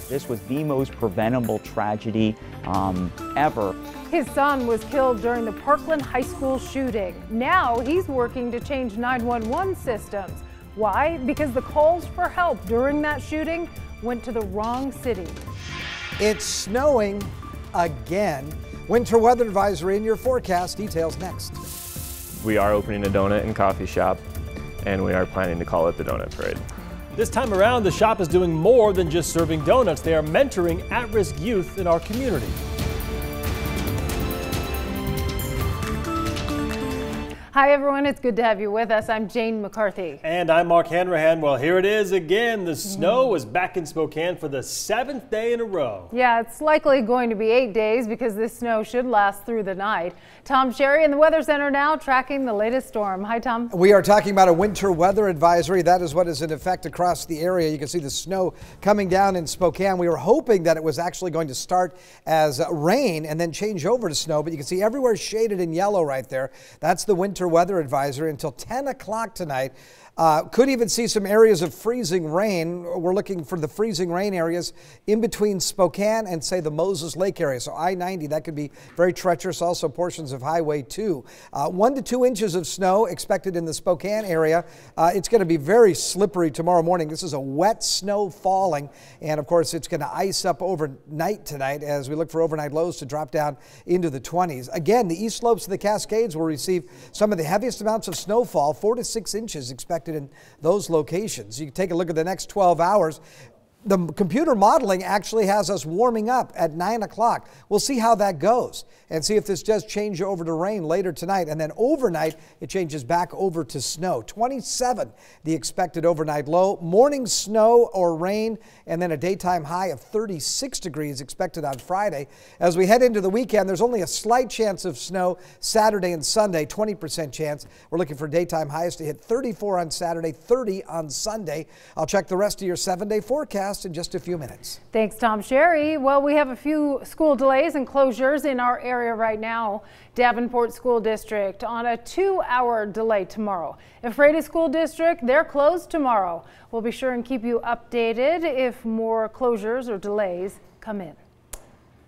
This was the most preventable tragedy ever. His son was killed during the Parkland High School shooting. Now he's working to change 911 systems. Why? Because the calls for help during that shooting went to the wrong city. It's snowing again. Winter weather advisory in your forecast. Details next. We are opening a donut and coffee shop, and we are planning to call it the Donut Parade. This time around, the shop is doing more than just serving donuts. They are mentoring at-risk youth in our community. Hi everyone, it's good to have you with us. I'm Jane McCarthy. And I'm Mark Hanrahan. Well, here it is again. The snow is back in Spokane for the 7th day in a row. Yeah, it's likely going to be 8 days because this snow should last through the night. Tom Sherry in the Weather Center now tracking the latest storm. Hi, Tom. We are talking about a winter weather advisory. That is what is in effect across the area. You can see the snow coming down in Spokane. We were hoping that it was actually going to start as rain and then change over to snow, but you can see everywhere shaded in yellow right there. That's the winter weather advisory until 10 o'clock tonight. Could even see some areas of freezing rain. We're looking for the freezing rain areas in between Spokane and, say, the Moses Lake area. So I-90, that could be very treacherous. Also portions of Highway 2. 1 to 2 inches of snow expected in the Spokane area. It's going to be very slippery tomorrow morning. This is a wet snow falling. And, of course, it's going to ice up overnight tonight as we look for overnight lows to drop down into the 20s. Again, the east slopes of the Cascades will receive some of the heaviest amounts of snowfall, 4 to 6 inches expected in those locations. You can take a look at the next 12 hours. The computer modeling actually has us warming up at 9 o'clock. We'll see how that goes and see if this does change over to rain later tonight. And then overnight, it changes back over to snow. 27, the expected overnight low. Morning snow or rain, and then a daytime high of 36 degrees expected on Friday. As we head into the weekend, there's only a slight chance of snow Saturday and Sunday, 20% chance. We're looking for daytime highs to hit 34 on Saturday, 30 on Sunday. I'll check the rest of your 7-day forecast in just a few minutes. Thanks, Tom Sherry. Well, we have a few school delays and closures in our area right now. Davenport School District on a 2-hour delay tomorrow. Ephrata School District, they're closed tomorrow. We'll be sure and keep you updated if more closures or delays come in.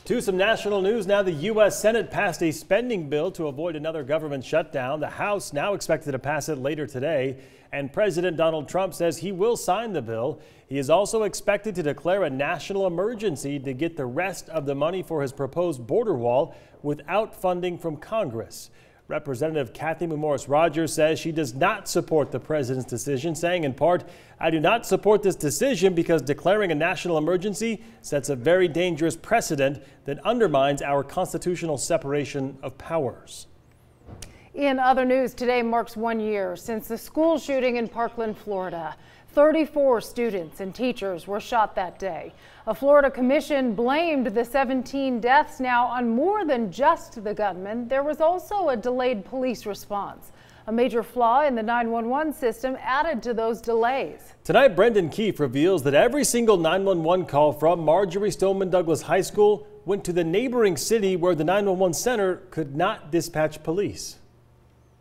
To some national news now. The U.S. Senate passed a spending bill to avoid another government shutdown. The House now expected to pass it later today. And President Donald Trump says he will sign the bill. He is also expected to declare a national emergency to get the rest of the money for his proposed border wall without funding from Congress. Representative Kathy Morris-Rogers says she does not support the president's decision, saying in part, "I do not support this decision because declaring a national emergency sets a very dangerous precedent that undermines our constitutional separation of powers." In other news, today marks 1 year since the school shooting in Parkland, Florida. 34 students and teachers were shot that day. A Florida commission blamed the 17 deaths now on more than just the gunman. There was also a delayed police response. A major flaw in the 911 system added to those delays. Tonight, Brendan Keefe reveals that every single 911 call from Marjorie Stoneman Douglas High School went to the neighboring city where the 911 center could not dispatch police.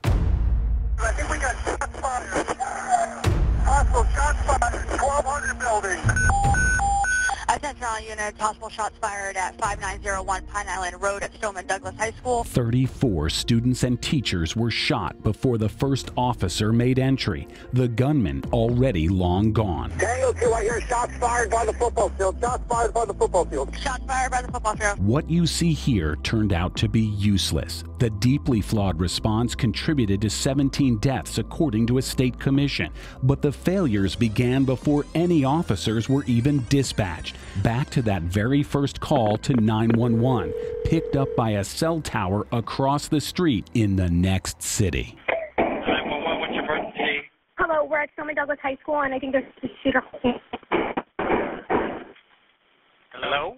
I think we got shots fired. Possible shots fired. 1200 building. Attention all units, possible shots fired at 5901 Pine Island Road at Stoneman Douglas High School. 34 students and teachers were shot before the first officer made entry. The gunman already long gone. Tango 2, I hear shots fired by the football field. Shots fired by the football field. Shots fired by the football field. What you see here turned out to be useless. The deeply flawed response contributed to 17 deaths according to a state commission. But the failures began before any officers were even dispatched. Back to that very first call to 911, picked up by a cell tower across the street in the next city. 911, what's your emergency? Hello, we're at Stoneman Douglas High School, and I think there's a shooter. Hello?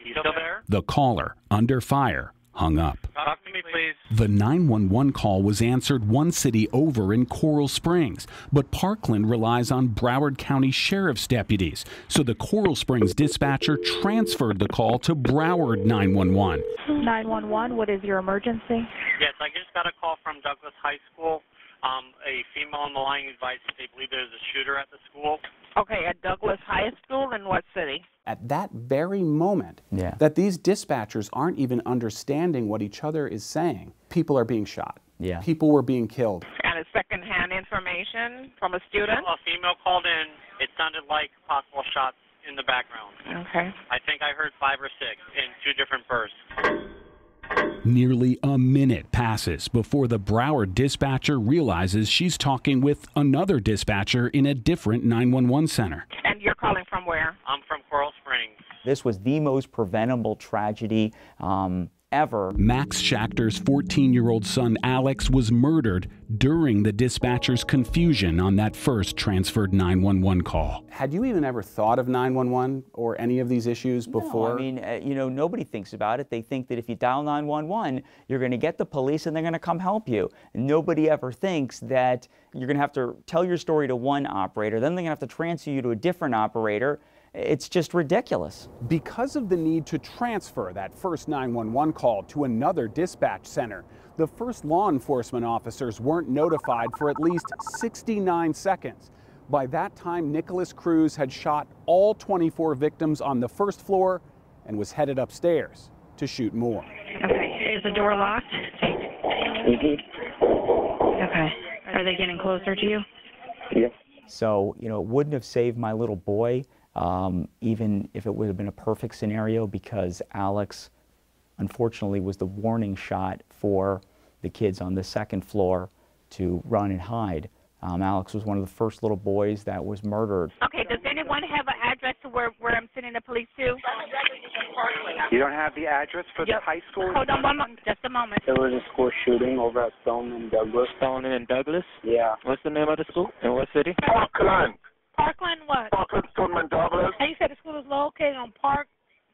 You still there? The caller, under fire, hung up. Talk to me, please. The 911 call was answered one city over in Coral Springs, but Parkland relies on Broward County Sheriff's deputies. So the Coral Springs dispatcher transferred the call to Broward 911. 911, what is your emergency? Yes, I just got a call from Douglas High School. A female on the line advised that they believe there's a shooter at the school. Okay, at Douglas High School in what city? At that very moment that these dispatchers aren't even understanding what each other is saying, people are being shot. Yeah. People were being killed. And it's secondhand information from a student? A female called in. It sounded like possible shots in the background. Okay. I think I heard 5 or 6 in 2 different bursts. Nearly a minute passes before the Broward dispatcher realizes she's talking with another dispatcher in a different 911 center. And you're calling from where? I'm from Coral Springs. This was the most preventable tragedy ever. Max Schachter's 14-year-old son Alex was murdered during the dispatcher's confusion on that first transferred 911 call. Had you even ever thought of 911 or any of these issues before? No, I mean, you know, nobody thinks about it. They think that if you dial 911, you're going to get the police and they're going to come help you. And nobody ever thinks that you're going to have to tell your story to one operator, then they're going to have to transfer you to a different operator. It's just ridiculous. Because of the need to transfer that first 911 call to another dispatch center, the first law enforcement officers weren't notified for at least 69 seconds. By that time, Nicholas Cruz had shot all 24 victims on the first floor and was headed upstairs to shoot more. Okay, is the door locked? Okay. Are they getting closer to you? Yes. So, you know, it wouldn't have saved my little boy, even if it would have been a perfect scenario, because Alex, unfortunately, was the warning shot for the kids on the second floor to run and hide. Alex was one of the first little boys that was murdered. Okay, does anyone have an address to where I'm sending the police to? You don't have the address for the high school? Hold on one moment, just a moment. There was a school shooting over at Stoneman Douglas. Stoneman Douglas? Yeah. What's the name of the school? In what city? Parkland. Parkland what? Parkland, Stoneman Douglas. And you said the school is located on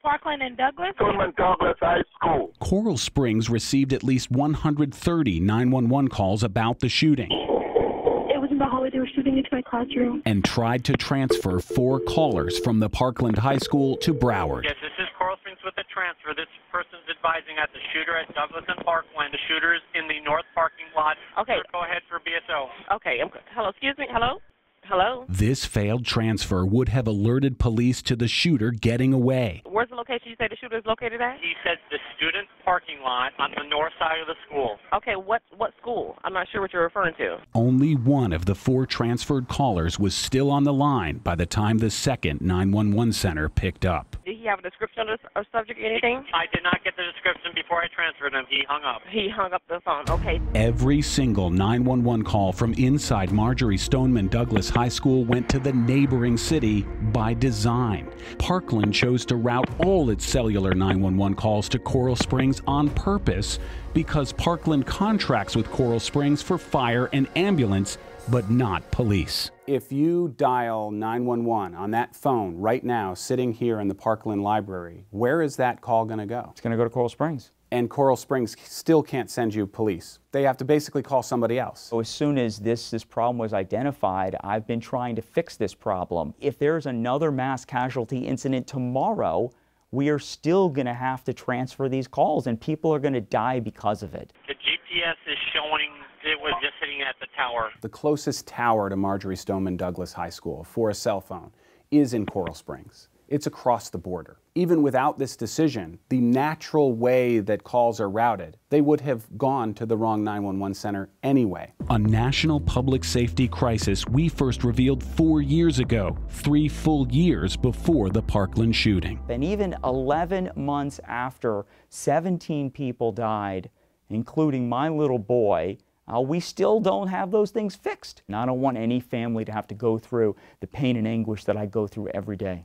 Parkland and Douglas? Stoneman Douglas High School. Coral Springs received at least 130 911 calls about the shooting. It was in the hallway. They were shooting into my classroom. And tried to transfer 4 callers from the Parkland High School to Broward. Yes, this is Coral Springs with the transfer. This person's advising at the shooter at Douglas and Parkland. The shooter's in the north parking lot. Okay. Sir, go ahead for BSO. Okay, hello, excuse me, hello? Hello? This failed transfer would have alerted police to the shooter getting away. Where's the location you say the shooter is located at? He said the student parking lot on the north side of the school. Okay, what school? I'm not sure what you're referring to. Only one of the 4 transferred callers was still on the line by the time the second 911 center picked up. Did he have a description of the subject or anything? I did not get the description before I transferred him. He hung up. He hung up the phone, okay. Every single 911 call from inside Marjorie Stoneman Douglas High School went to the neighboring city by design. Parkland chose to route all its cellular 911 calls to Coral Springs on purpose because Parkland contracts with Coral Springs for fire and ambulance, but not police. If you dial 911 on that phone right now, sitting here in the Parkland Library, where is that call going to go? It's going to go to Coral Springs. And Coral Springs still can't send you police. They have to basically call somebody else. So as soon as this problem was identified, I've been trying to fix this problem. If there's another mass casualty incident tomorrow, we are still going to have to transfer these calls, and people are going to die because of it. The GPS is showing it was just sitting at the tower. The closest tower to Marjorie Stoneman Douglas High School for a cell phone is in Coral Springs. It's across the border. Even without this decision, the natural way that calls are routed, they would have gone to the wrong 911 center anyway. A national public safety crisis we first revealed 4 years ago, 3 full years before the Parkland shooting. And even 11 months after 17 people died, including my little boy, we still don't have those things fixed. And I don't want any family to have to go through the pain and anguish that I go through every day.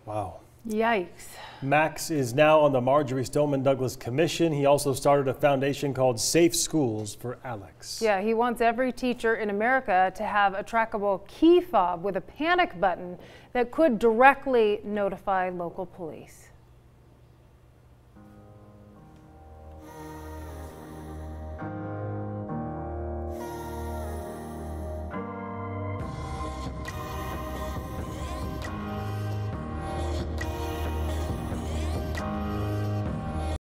Wow. Yikes. Max is now on the Marjorie Stoneman Douglas Commission. He also started a foundation called Safe Schools for Alex. Yeah, he wants every teacher in America to have a trackable key fob with a panic button that could directly notify local police.